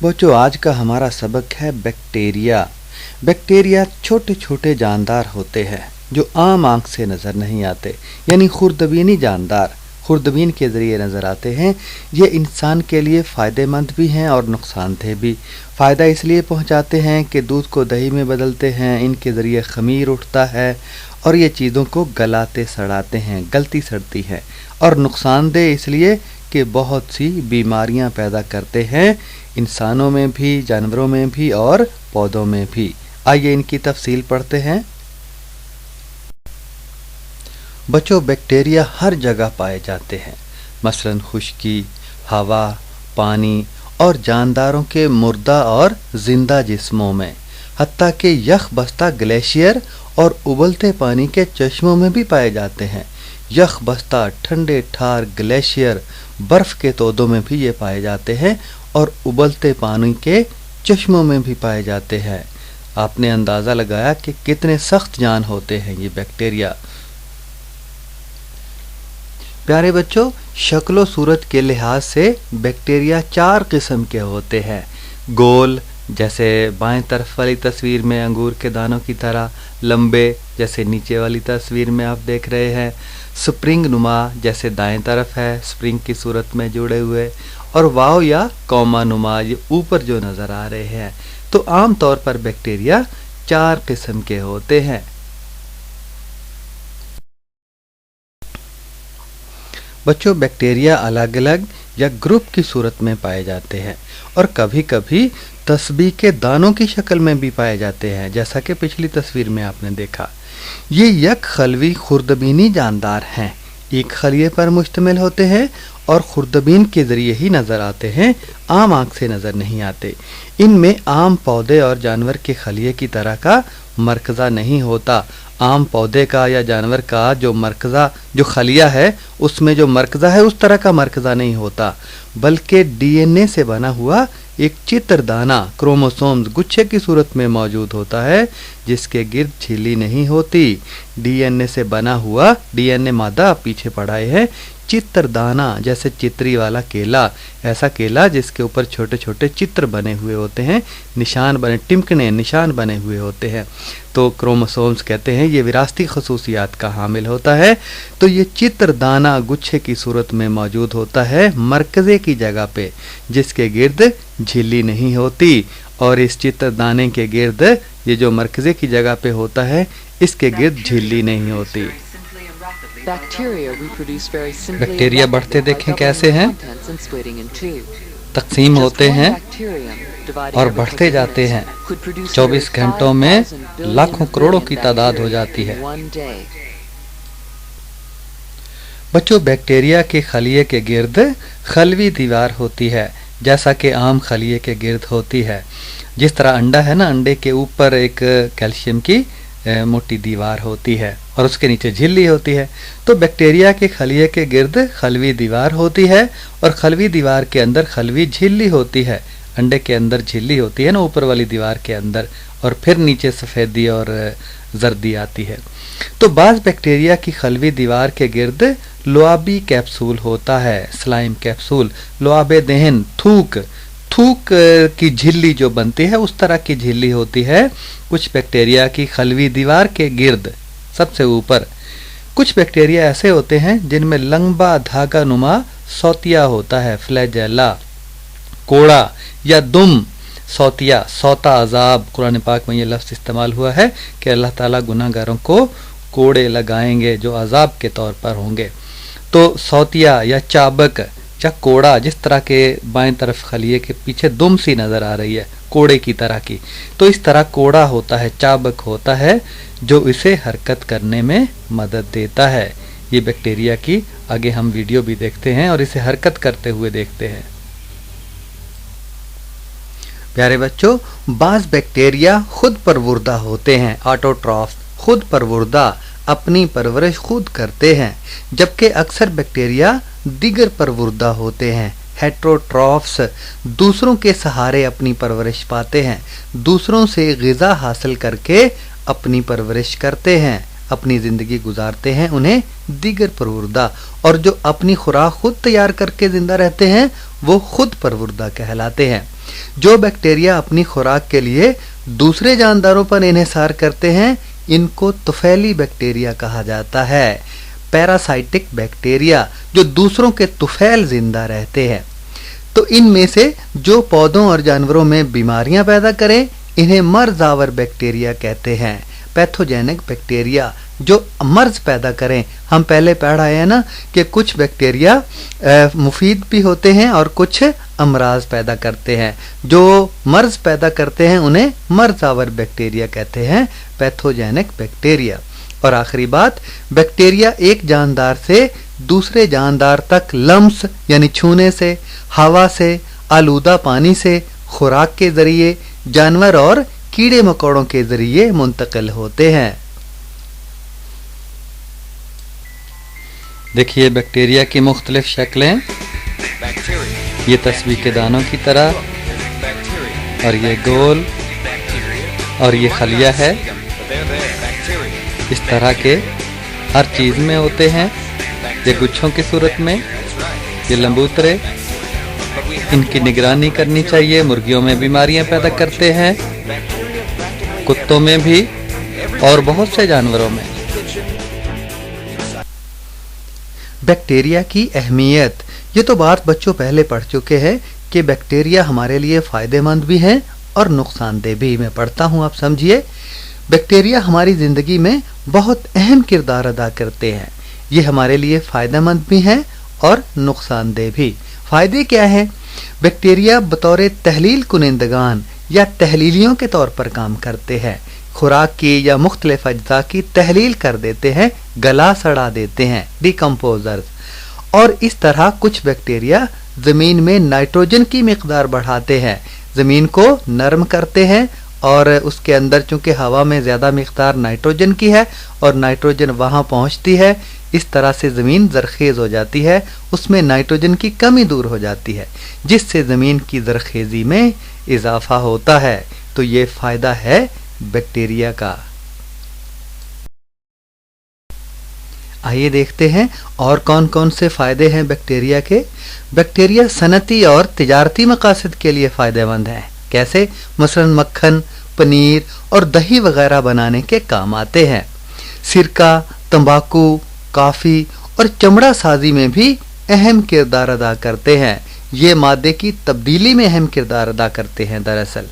बच्चों आज का हमारा सबक है बैक्टीरिया। बैक्टीरिया छोटे छोटे जानदार होते हैं जो आम आंख से नज़र नहीं आते, यानी खुर्दबीनी जानदार खुर्दबीन के ज़रिए नज़र आते हैं। ये इंसान के लिए फ़ायदेमंद भी हैं और नुकसानदेह भी। फ़ायदा इसलिए पहुंचाते हैं कि दूध को दही में बदलते हैं, इनके ज़रिए ख़मीर उठता है और ये चीज़ों को गलाते सड़ाते हैं, गलती सड़ती हैं। और नुकसानदेह इसलिए कि बहुत सी बीमारियां पैदा करते हैं, इंसानों में भी, जानवरों में भी और पौधों में भी। आइए इनकी तफसील पढ़ते हैं। बच्चों बैक्टीरिया हर जगह पाए जाते हैं, मसलन खुश्की, हवा, पानी और जानदारों के मुर्दा और ज़िंदा जिस्मों में, हत्ता कि यख बस्ता ग्लेशियर और उबलते पानी के चश्मों में भी पाए जाते हैं। यख बस्ता ठंडे ठार ग्लेशियर बर्फ़ के तोदों में भी ये पाए जाते हैं और उबलते पानी के चश्मों में भी पाए जाते हैं। आपने अंदाज़ा लगाया कि कितने सख्त जान होते हैं ये बैक्टीरिया। प्यारे बच्चों, शक्लो सूरत के लिहाज से बैक्टीरिया 4 किस्म के होते हैं। गोल, जैसे बाएं तरफ वाली तस्वीर में अंगूर के दानों की तरह, लंबे जैसे नीचे वाली तस्वीर में आप देख रहे हैं, स्प्रिंग नुमा जैसे दाएं तरफ है, स्प्रिंग की सूरत में जुड़े हुए, और वाव या कौमा नुमा ये ऊपर जो नज़र आ रहे हैं। तो आम तौर पर बैक्टीरिया 4 किस्म के होते हैं। बच्चों बैक्टीरिया अलग अलग या ग्रुप की सूरत में पाए जाते हैं और कभी कभी तस्बीह के दानों की शक्ल में भी पाए जाते हैं, जैसा कि पिछली तस्वीर में आपने देखा। ये यक खलवी खुर्दबीनी जानदार हैं, एक खलिए पर मुश्तमिल होते हैं और खुर्दबीन के ज़रिए ही नज़र आते हैं, आम आँख से नज़र नहीं आते। इनमें आम पौधे और जानवर के खलिए की तरह का मरकज़ा नहीं होता। आम पौधे का या जानवर का जो मरकज़ा जो खलिया है उसमें जो मरकज़ा है उस तरह का मरकज़ा नहीं होता, बल्कि डीएनए से बना हुआ एक चित्रदाना क्रोमोसोम्स गुच्छे की सूरत में मौजूद होता है, जिसके गिर्द झिल्ली नहीं होती। डीएनए से बना हुआ, डीएनए मादा पीछे पढ़ाए है, चित्रदाना जैसे चित्री वाला केला, ऐसा केला जिसके ऊपर छोटे छोटे चित्र बने हुए होते हैं, निशान बने, टिमकने निशान बने हुए होते हैं। तो क्रोमोसोम्स कहते हैं ये विरासती खसूसियात का हामिल होता है। तो ये चित्रदाना गुच्छे की सूरत में मौजूद होता है मरकज़े की जगह पे, जिसके गिर्द झिल्ली नहीं होती। और इस चित्रदाने के गिर्द, ये जो मरकज़े की जगह पे होता है, इसके गिर्द झिल्ली नहीं होती। बैक्टीरिया बढ़ते देखें कैसे हैं, तकसीम होते हैं और बढ़ते जाते हैं। 24 घंटों में लाखों करोड़ों की तादाद हो जाती है। बच्चों बैक्टीरिया के खलिए के गिर्द खलवी दीवार होती है, जैसा कि आम खलिए के गिर्द होती है। जिस तरह अंडा है ना, अंडे के ऊपर एक कैल्शियम की मोटी दीवार होती है और उसके नीचे झिल्ली होती है। तो बैक्टीरिया के खलिए के गिर्द खलवी दीवार होती है और खलवी दीवार के अंदर खलवी झिल्ली होती है। अंडे के अंदर झिल्ली होती है ना ऊपर वाली दीवार के अंदर, और फिर नीचे सफ़ेदी और जर्दी आती है। तो बाज़ बैक्टीरिया की खलवी दीवार के गिर्द लुआबी कैप्सूल होता है, स्लाइम कैप्सूल, लुआबे दहन, थूक की झिल्ली जो बनती है उस तरह की झिल्ली होती है कुछ बैक्टीरिया की खलवी दीवार के गिर्द सबसे ऊपर। कुछ बैक्टीरिया ऐसे होते हैं जिनमें लंबा धागा नुमा सौतिया होता है, फ्लैजेला, कोड़ा या दुम सौतिया, सौता अजाब। कुरान पाक में ये लफ्ज़ इस्तेमाल हुआ है कि अल्लाह ताला गुनाहगारों को कोड़े लगाएंगे जो अजाब के तौर पर होंगे। तो सौतिया या चाबक या कोड़ा, जिस तरह के बाएं तरफ खलिए के पीछे दुम सी नज़र आ रही है कोड़े की तरह की, तो इस तरह कोड़ा होता है, चाबक होता है जो इसे हरकत करने में मदद देता है। ये बैक्टीरिया की आगे हम वीडियो भी देखते हैं और इसे हरकत करते हुए देखते हैं। प्यारे बच्चों, बाज़ बैक्टीरिया खुद परवुर्दा होते हैं, ऑटोट्रॉफ, खुद परवुर्दा, अपनी परवरिश खुद करते हैं, जबकि अक्सर बैक्टीरिया दिगर परवुर्दा होते हैं, हेट्रोट्रॉफ्स, दूसरों के सहारे अपनी परवरिश पाते हैं, दूसरों से ग़िज़ा हासिल करके अपनी परवरिश करते हैं, अपनी ज़िंदगी गुजारते हैं, उन्हें दिगर परवुर्दा। और जो अपनी खुराक खुद तैयार करके ज़िंदा रहते हैं वो खुद परवुर्दा कहलाते हैं। जो बैक्टीरिया अपनी खुराक के लिए दूसरे जानदारों पर इन्हिसार करते हैं इनको तुफैली बैक्टीरिया कहा जाता है। पैरासाइटिक बैक्टीरिया जो दूसरों के तुफैल जिंदा रहते हैं। तो इनमें से जो पौधों और जानवरों में बीमारियां पैदा करें इन्हें मर्ज़ावर बैक्टीरिया कहते हैं। पैथोजेनिक बैक्टीरिया जो मर्ज पैदा करें, हम पहले पढ़ा है ना कि कुछ बैक्टीरिया मुफीद भी होते हैं और कुछ अमराज पैदा करते हैं। जो मर्ज पैदा करते हैं उन्हें मर्ज़ावर बैक्टीरिया कहते हैं, पैथोजेनिक बैक्टीरिया। और आखिरी बात, बैक्टीरिया एक जानदार से दूसरे जानदार तक लम्स यानी छूने से, हवा से, आलूदा पानी से, खुराक के जरिए, जानवर और कीड़े मकोड़ों के जरिए मुंतकिल होते हैं। देखिए बैक्टीरिया की मुख्तलिफ शक्लें, ये तस्बीह के दानों की तरह, और ये गोल, और ये खलिया है। इस तरह के हर चीज़ में होते हैं। ये गुच्छों की सूरत में, ये लंबूतरे, इनकी निगरानी करनी चाहिए। मुर्गियों में बीमारियां पैदा करते हैं, कुत्तों में भी और बहुत से जानवरों में। बैक्टीरिया की अहमियत, ये तो बात बच्चों पहले पढ़ चुके हैं कि बैक्टीरिया हमारे लिए फ़ायदेमंद भी हैं और नुकसानदेह भी। मैं पढ़ता हूँ, आप समझिए। बैक्टीरिया हमारी ज़िंदगी में बहुत अहम किरदार अदा करते हैं। ये हमारे लिए फ़ायदेमंद भी हैं और नुकसानदेह भी। फ़ायदे क्या है? बैक्टीरिया बतौर तहलील कुनिंदगान या तहलीलियों के तौर पर काम करते हैं। खुराक की या मुख्तलिफ अज्जा की तहलील कर देते हैं, गला सड़ा देते हैं, डिकम्पोजर्स। और इस तरह कुछ बैक्टीरिया ज़मीन में नाइट्रोजन की मिकदार बढ़ाते हैं, ज़मीन को नरम करते हैं। और उसके अंदर चूँकि हवा में ज़्यादा मिकदार नाइट्रोजन की है और नाइट्रोजन वहाँ पहुँचती है, इस तरह से ज़मीन ज़रख़ेज़ हो जाती है, उसमें नाइट्रोजन की कमी दूर हो जाती है, जिससे ज़मीन की ज़रख़ेज़ी में इजाफ़ा होता है। तो ये फ़ायदा है बैक्टीरिया का। आइए देखते हैं और कौन कौन से फ़ायदे हैं बैक्टीरिया के। बैक्टीरिया सनती और तिजारती मकासद के लिए फ़ायदेमंद हैं। कैसे? मसलन मक्खन, पनीर और दही वगैरह बनाने के काम आते हैं। सिरका, तंबाकू, काफ़ी और चमड़ा साजी में भी अहम किरदार अदा करते हैं। ये मादे की तब्दीली में अहम किरदार अदा करते हैं दरअसल।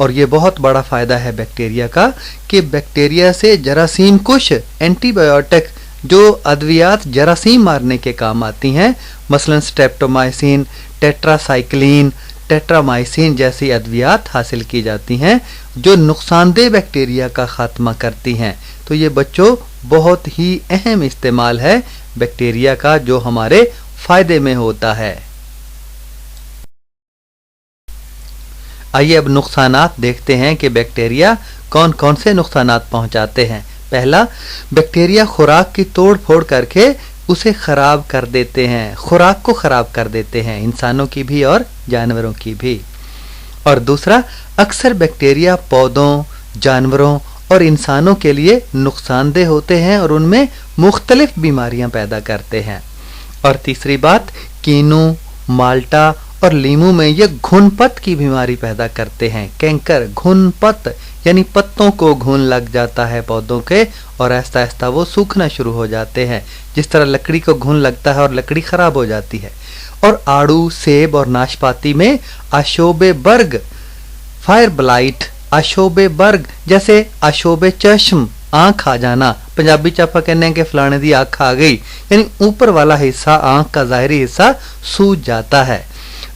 और ये बहुत बड़ा फ़ायदा है बैक्टीरिया का कि बैक्टीरिया से जरासीम कुश एंटीबायोटिक जो अद्वियात जरासीम मारने के काम आती हैं, मसलन स्ट्रेप्टोमाइसिन, टेट्रासाइक्लिन, टेट्रामाइसिन जैसी अद्वियात हासिल की जाती हैं जो नुकसानदेह बैक्टीरिया का खात्मा करती हैं। तो ये बच्चों बहुत ही अहम इस्तेमाल है बैक्टीरिया का जो हमारे फ़ायदे में होता है। आइए अब नुकसानात देखते हैं कि बैक्टीरिया कौन कौन से नुकसानात पहुंचाते हैं। पहला, बैक्टीरिया खुराक की तोड़ फोड़ करके उसे ख़राब कर देते हैं, खुराक को ख़राब कर देते हैं, इंसानों की भी और जानवरों की भी। और दूसरा, अक्सर बैक्टीरिया पौधों, जानवरों और इंसानों के लिए नुकसानदेह होते हैं और उनमें मुख्तलिफ बीमारियां पैदा करते हैं। और तीसरी बात, कीनू, माल्टा और लीमू में ये घुनपत की बीमारी पैदा करते हैं। कैंकर, घुनपत यानी पत्तों को घुन लग जाता है पौधों के और आहिस्ता आहिस्ता वो सूखना शुरू हो जाते हैं, जिस तरह लकड़ी को घुन लगता है और लकड़ी ख़राब हो जाती है। और आड़ू, सेब और नाशपाती में आशोबे बर्ग, फायर ब्लाइट, आशोबे बर्ग जैसे आशोबे चश्म, आँख आ जाना। पंजाबी च आपां कहने कि फलाने दी आँख आ गई, यानी ऊपर वाला हिस्सा, आँख का ज़ाहिरी हिस्सा सूज जाता है।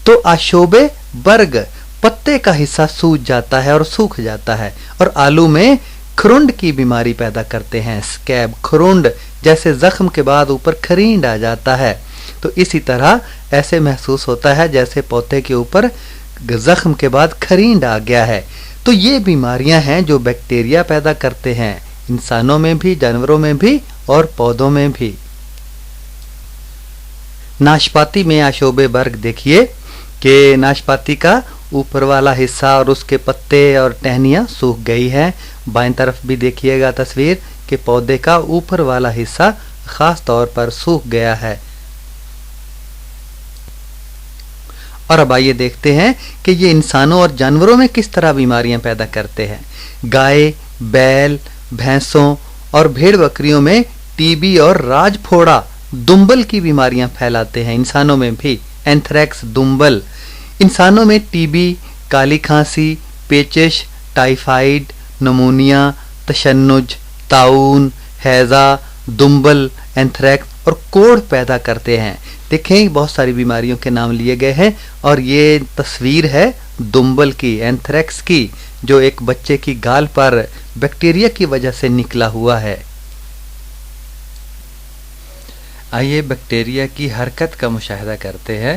तो आशोबे बर्ग, पत्ते का हिस्सा सूज जाता है और सूख जाता है। और आलू में खरुंड की बीमारी पैदा करते हैं, स्कैब, खरुंड जैसे जख्म के बाद ऊपर खरींड आ जाता है। तो इसी तरह ऐसे महसूस होता है जैसे पौधे के ऊपर जख्म के बाद खरींड आ गया है। तो ये बीमारियां हैं जो बैक्टीरिया पैदा करते हैं, इंसानों में भी, जानवरों में भी और पौधों में भी। नाशपाती में आशोबे बर्ग देखिए कि नाशपाती का ऊपर वाला हिस्सा और उसके पत्ते और टहनियाँ सूख गई हैं। बाईं तरफ भी देखिएगा तस्वीर कि पौधे का ऊपर वाला हिस्सा ख़ास तौर पर सूख गया है। اور اب آئیے دیکھتے ہیں کہ یہ انسانوں اور جانوروں میں کس طرح بیماریاں پیدا کرتے ہیں۔ گائے، بیل، بھینسوں اور بھیڑ بکریوں میں ٹی بی اور راج پھوڑا دنبل کی بیماریاں پھیلاتے ہیں، انسانوں میں بھی اینتھریکس دنبل۔ انسانوں میں ٹی بی، کالی کھانسی، پیچش، ٹائیفائڈ، نمونیا، تشنج، طاعون، ہیضہ، دنبل، اینتھریکس اور کوڑھ پیدا کرتے ہیں۔ دیکھیں بہت ساری بیماریوں کے نام لیے گئے ہیں اور یہ تصویر ہے دنبل کی، اینتھریکس کی، جو ایک بچے کی گال پر بیکٹیریا کی وجہ سے نکلا ہوا ہے۔ آئیے بیکٹیریا کی حرکت کا مشاہدہ کرتے ہیں۔